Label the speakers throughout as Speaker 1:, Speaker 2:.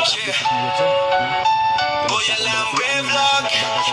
Speaker 1: Yeah. Boy Alambre Vlog,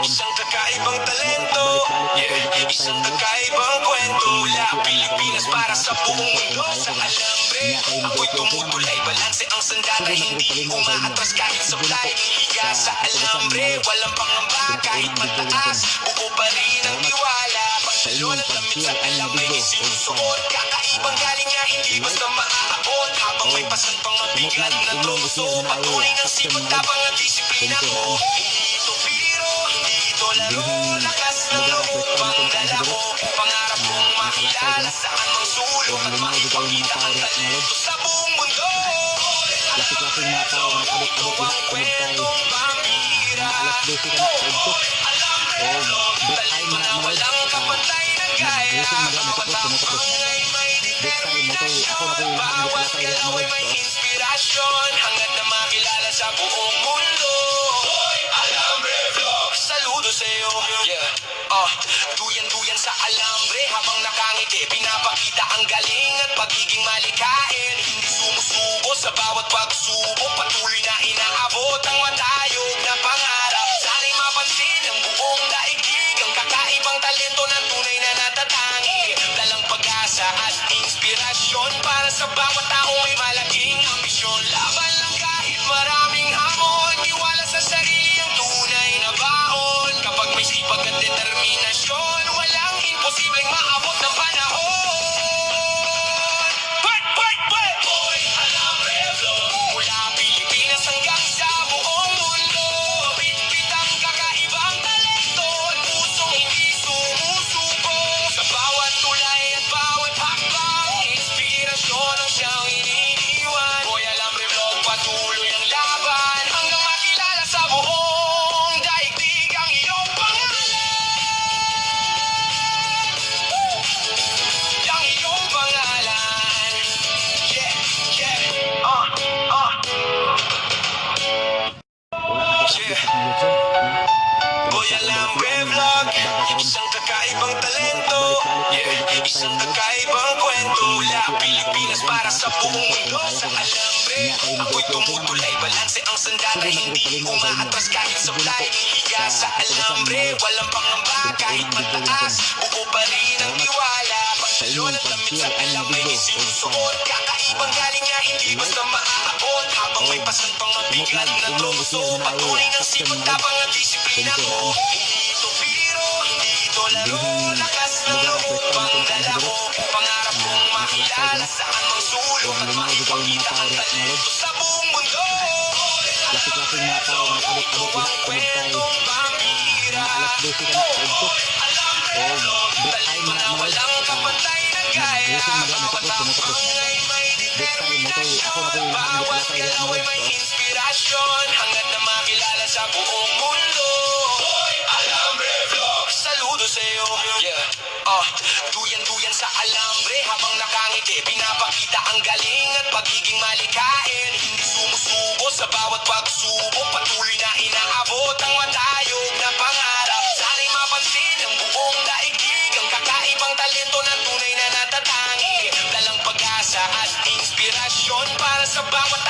Speaker 1: isang kakaibang talento. Yeah. Isang kakaibang kwento mula Pilipinas para sa buong mundo. Sa alambre, ako'y tumutulay, balanse ang sandata, hindi umaatras kahit sablay. Higa sa alambre, walang pangamba kahit mataas, buo pa rin ang tiwala. Pagsalon at lamit sa alambre, sinusuot. Kakaibang galing niya, hindi basta maaabot. Habang may pasantang mabigat na troso, patunay ng sipag, tapang at disiplina mo. Hindi ito biro, hindi ito laro. Lakas ng loob ang dala mo. Pangarap kong makilala saan mang sulok at makipagkita ang talento sa buong mundo.
Speaker 2: Klase-klaseng mga tao na abot-abot lahat tumugtay na alas 12 ka na sa ito o break time na mga nag-dressing maglamit ako tumutapos break time mo to ako na ko yung lahat ng kalatay na mga
Speaker 1: inspirasyon hangad na makilala sa buong mundo. Alambre Vlog, saludo sa'yo. Duyan-duyan sa alambre habang nakangiti, pinapakita ang galing at pagiging malikain. Hindi sumusubo sa bawat pagsubok, patuloy na inaabot ang matayog na pangarap. Sana'y mapansin ng buong daigdig ang kakaibang talento ng tunay na natatangi. Dalang pag-asa at inspirasyon para sa bawat taong may malaking ambisyon. Laban lang kahit maraming hamon, iwala sa sarili ang tunay na baon. Kapag may sipag at determinasyon, walang imposibleng maabot ng panahon. Boy Alambre Vlog, mula Pilipinas hanggang sa buong mundo. Bit-bit ang kakaibang talento at pusong hindi sumusuko. Sa bawat tulay at bawat hakbang, inspirasyon ang siyang iniiwan. Boy Alambre Vlog, patuloy ang laban hanggang makilala sa buong daigdig ang iyong pangalan. Ang iyong pangalan. Yeah. Boy Alambre Vlog, isang kakaibang talento. Yeah. Isang kakaibang kwento mula Pilipinas para sa buong mundo. Sa alambre, ako'y tumutulay, balanse ang sandata, hindi umaatras kahit sablay. Higa sa alambre, walang pangamba kahit mataas, buo pa rin ang tiwala. Pagsalon at lamit sa alambre, sinusuot. Kakaibang galing niya, hindi basta maaabot. Habang may pasantang mabigat na troso, patunay ng sipag, tapang at disiplina mo. Hindi ito biro, hindi ito laro. Lakas ng loob ang dala mo. Pangarap kong makilala saan mang sulok at makipagkita ang talento sa buong mundo.
Speaker 2: klase-klaseng mga tao na abot-abot lahat tumugtay na alas 12 ka na sa ito o break time na mga nag-dressing maglamit ako tumutapos break time mo to ako na ko yung lahat ng kalatay na mga
Speaker 1: inspirasyon hangad na makilala sa buong mundo. Alambre Vlog, saludo sa'yo. Duyan-duyan sa alambre habang nakangiti, pinapakita ang galing at pagiging malikain. Hindi sumusubo sa bawat pagsubok, patuloy na inaabot ang matayog na pangarap. Sana'y mapansin ng buong daigdig ang kakaibang talento ng tunay na natatangi. Dalang pag-asa at inspirasyon para sa bawat